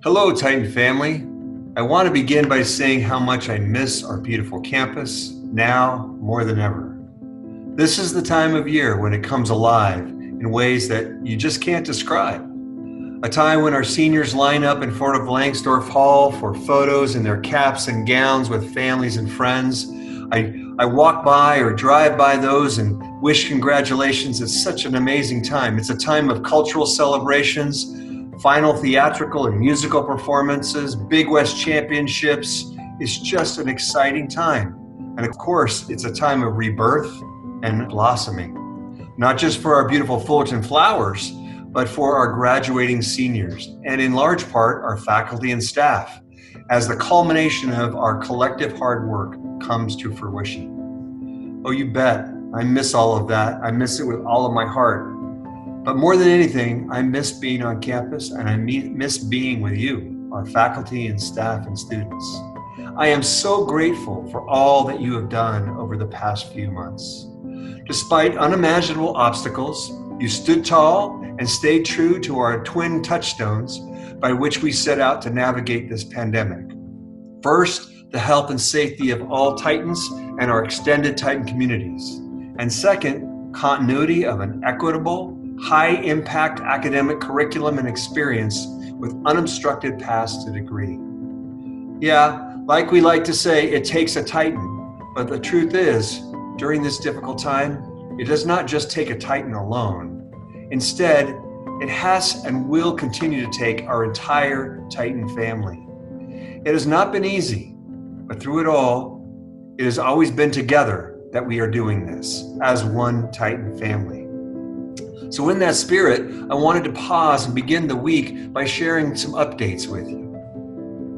Hello, Titan family. I want to begin by saying how much I miss our beautiful campus now more than ever. This is the time of year when it comes alive in ways that you just can't describe. A time when our seniors line up in front of Langsdorff Hall for photos in their caps and gowns with families and friends. I walk by or drive by those and wish congratulations. It's such an amazing time. It's a time of cultural celebrations, final theatrical and musical performances, Big West championships. It's just an exciting time. And of course, it's a time of rebirth and blossoming, not just for our beautiful Fullerton flowers, but for our graduating seniors, and in large part, our faculty and staff, as the culmination of our collective hard work comes to fruition. Oh, you bet, I miss all of that. I miss it with all of my heart. But more than anything, I miss being on campus, and I miss being with you, our faculty and staff and students. I am so grateful for all that you have done over the past few months. Despite unimaginable obstacles, you stood tall and stayed true to our twin touchstones by which we set out to navigate this pandemic. First, the health and safety of all Titans and our extended Titan communities. And second, continuity of an equitable, high-impact academic curriculum and experience with unobstructed paths to degree. Yeah, like we like to say, it takes a Titan, but the truth is, during this difficult time, it does not just take a Titan alone. Instead, it has and will continue to take our entire Titan family. It has not been easy, but through it all, it has always been together that we are doing this as one Titan family. So in that spirit, I wanted to pause and begin the week by sharing some updates with you.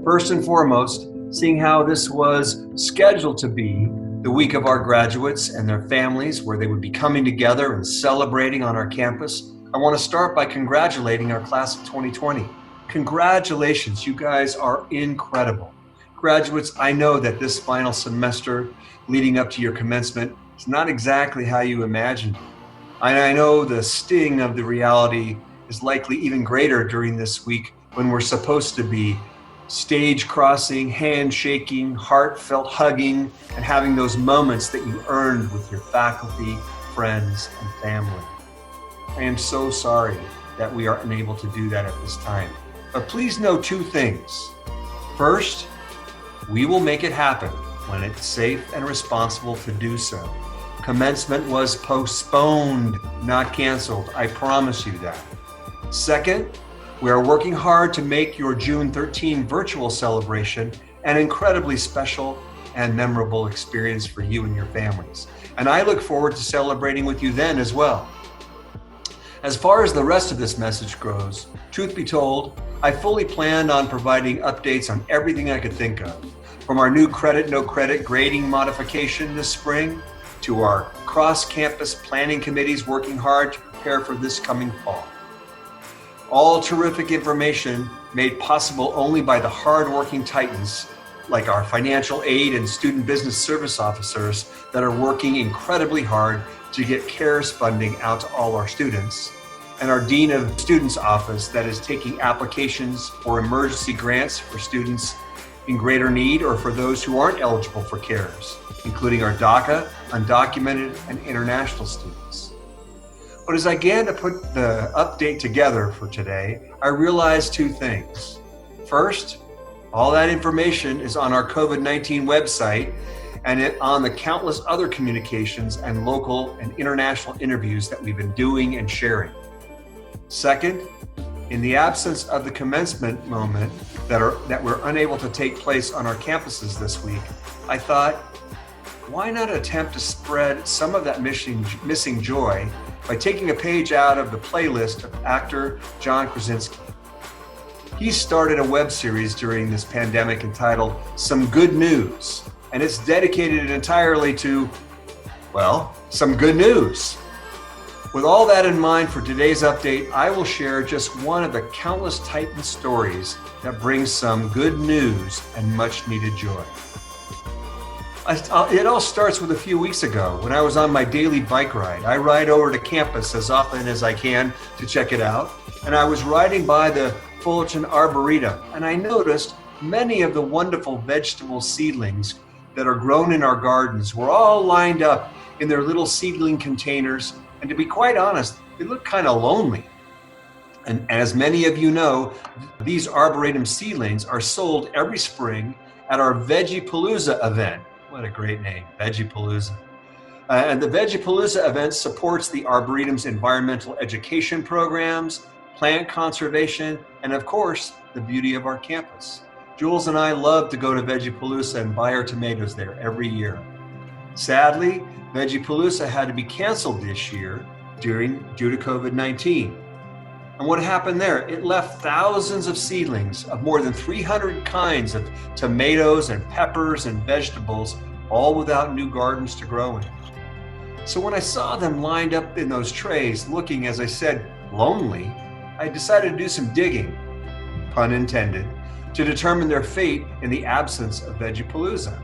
First and foremost, seeing how this was scheduled to be the week of our graduates and their families, where they would be coming together and celebrating on our campus, I want to start by congratulating our class of 2020. Congratulations, you guys are incredible. Graduates, I know that this final semester leading up to your commencement is not exactly how you imagined it. I know the sting of the reality is likely even greater during this week when we're supposed to be stage crossing, handshaking, heartfelt hugging, and having those moments that you earned with your faculty, friends, and family. I am so sorry that we are unable to do that at this time. But please know two things. First, we will make it happen when it's safe and responsible to do so. Commencement was postponed, not canceled. I promise you that. Second, we are working hard to make your June 13 virtual celebration an incredibly special and memorable experience for you and your families. And I look forward to celebrating with you then as well. As far as the rest of this message goes, truth be told, I fully planned on providing updates on everything I could think of, from our new credit, no credit grading modification this spring, to our cross-campus planning committees working hard to prepare for this coming fall. All terrific information made possible only by the hard-working Titans, like our financial aid and student business service officers that are working incredibly hard to get CARES funding out to all our students, and our Dean of Students office that is taking applications for emergency grants for students in greater need or for those who aren't eligible for CARES, including our DACA, undocumented, and international students. But as I began to put the update together for today, I realized two things. First, all that information is on our COVID-19 website and on the countless other communications and local and international interviews that we've been doing and sharing. Second, in the absence of the commencement moment that were unable to take place on our campuses this week, I thought, why not attempt to spread some of that missing joy by taking a page out of the playlist of actor John Krasinski. He started a web series during this pandemic entitled Some Good News, and it's dedicated entirely to, well, some good news. With all that in mind, for today's update, I will share just one of the countless Titan stories that brings some good news and much needed joy. It all starts with a few weeks ago when I was on my daily bike ride. I ride over to campus as often as I can to check it out. And I was riding by the Fullerton Arboretum, and I noticed many of the wonderful vegetable seedlings that are grown in our gardens were all lined up in their little seedling containers, and to be quite honest, they look kind of lonely. And as many of you know, these Arboretum seedlings are sold every spring at our Veggiepalooza event. What a great name, Veggiepalooza. And the Veggiepalooza event supports the Arboretum's environmental education programs, plant conservation, and of course, the beauty of our campus. Jules and I love to go to Veggiepalooza and buy our tomatoes there every year. Sadly, Veggiepalooza had to be canceled this year due to COVID-19. And what happened there? It left thousands of seedlings of more than 300 kinds of tomatoes and peppers and vegetables, all without new gardens to grow in. So when I saw them lined up in those trays, looking, as I said, lonely, I decided to do some digging, pun intended, to determine their fate in the absence of Veggiepalooza.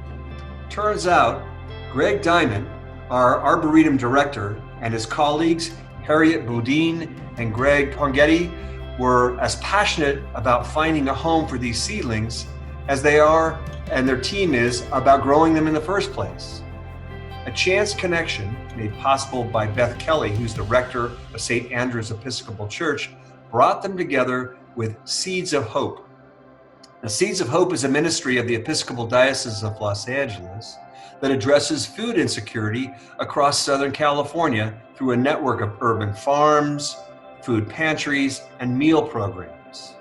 Turns out, Greg Diamond, our Arboretum director, and his colleagues, Harriet Bodine and Greg Pongetti, were as passionate about finding a home for these seedlings as they are, and their team is, about growing them in the first place. A chance connection made possible by Beth Kelly, who's the rector of St. Andrew's Episcopal Church, brought them together with Seeds of Hope. Now, Seeds of Hope is a ministry of the Episcopal Diocese of Los Angeles that addresses food insecurity across Southern California through a network of urban farms, food pantries, and meal programs.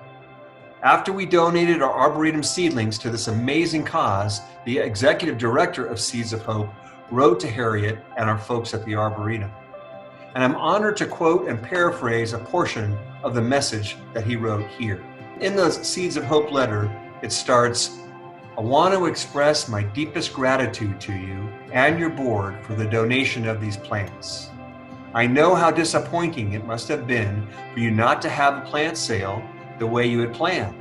After we donated our Arboretum seedlings to this amazing cause, the executive director of Seeds of Hope wrote to Harriet and our folks at the Arboretum. And I'm honored to quote and paraphrase a portion of the message that he wrote here. In the Seeds of Hope letter, it starts, "I want to express my deepest gratitude to you and your board for the donation of these plants. I know how disappointing it must have been for you not to have a plant sale the way you had planned.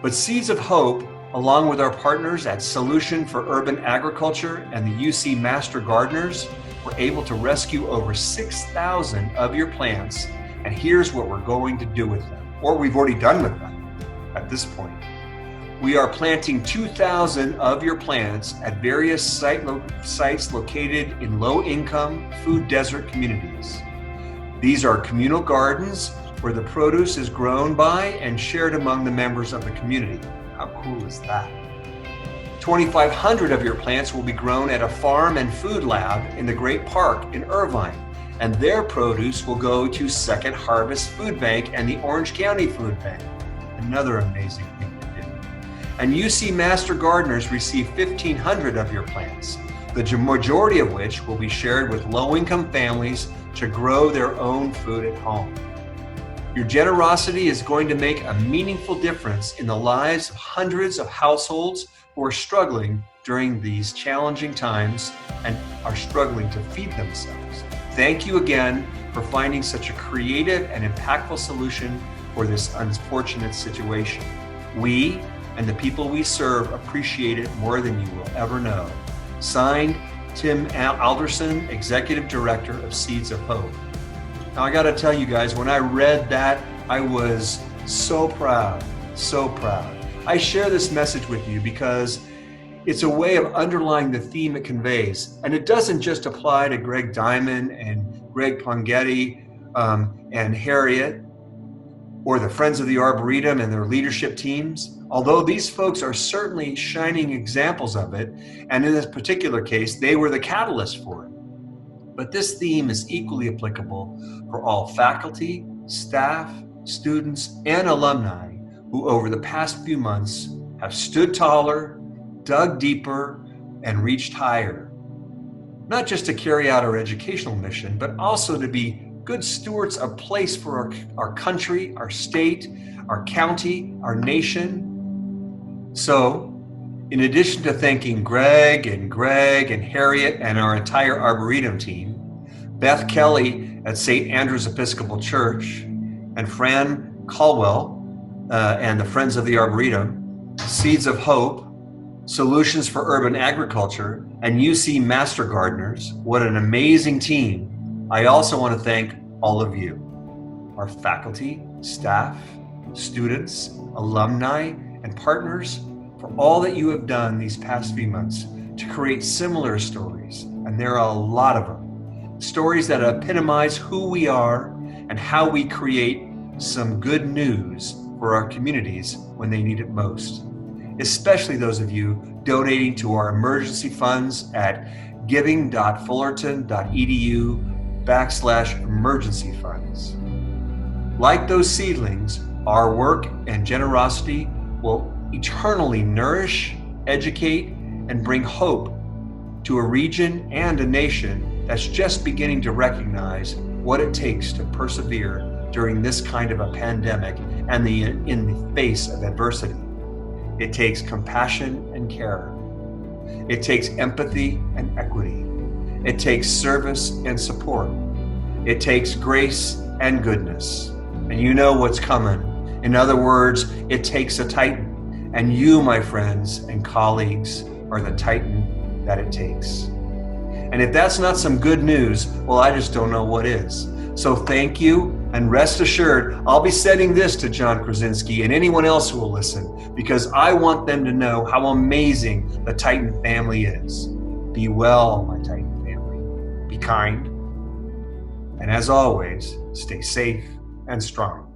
But Seeds of Hope, along with our partners at Solution for Urban Agriculture and the UC Master Gardeners, were able to rescue over 6,000 of your plants, and here's what we're going to do with them, or we've already done with them at this point. We are planting 2,000 of your plants at various sites located in low-income food desert communities. These are communal gardens where the produce is grown by and shared among the members of the community." How cool is that? 2,500 of your plants will be grown at a farm and food lab in the Great Park in Irvine, and their produce will go to Second Harvest Food Bank and the Orange County Food Bank. Another amazing thing. And UC Master Gardeners receive 1,500 of your plants, the majority of which will be shared with low-income families to grow their own food at home. Your generosity is going to make a meaningful difference in the lives of hundreds of households who are struggling during these challenging times and are struggling to feed themselves. Thank you again for finding such a creative and impactful solution for this unfortunate situation. We and the people we serve appreciate it more than you will ever know. Signed, Tim Alderson, Executive Director of Seeds of Hope. Now I gotta tell you guys, when I read that, I was so proud, so proud. I share this message with you because it's a way of underlying the theme it conveys. And it doesn't just apply to Greg Diamond and Greg Pongetti and Harriet, or the Friends of the Arboretum and their leadership teams, although these folks are certainly shining examples of it, and in this particular case, they were the catalyst for it. But this theme is equally applicable for all faculty, staff, students, and alumni who over the past few months have stood taller, dug deeper, and reached higher. Not just to carry out our educational mission, but also to be good stewards of place for our country, our state, our county, our nation. So, in addition to thanking Greg and Harriet and our entire Arboretum team, Beth Kelly at St. Andrew's Episcopal Church, and Fran Caldwell and the Friends of the Arboretum, Seeds of Hope, Solutions for Urban Agriculture, and UC Master Gardeners, what an amazing team. I also want to thank all of you, our faculty, staff, students, alumni, and partners for all that you have done these past few months to create similar stories, and there are a lot of them. Stories that epitomize who we are and how we create some good news for our communities when they need it most. Especially those of you donating to our emergency funds at giving.fullerton.edu/emergency funds. Like those seedlings, our work and generosity will eternally nourish, educate, and bring hope to a region and a nation that's just beginning to recognize what it takes to persevere during this kind of a pandemic and in the face of adversity. It takes compassion and care. It takes empathy and equity. It takes service and support. It takes grace and goodness. And you know what's coming. In other words, it takes a Titan. And you, my friends and colleagues, are the Titan that it takes. And if that's not some good news, well, I just don't know what is. So thank you, and rest assured, I'll be sending this to John Krasinski and anyone else who will listen, because I want them to know how amazing the Titan family is. Be well, my Titan family. Be kind. And as always, stay safe and strong.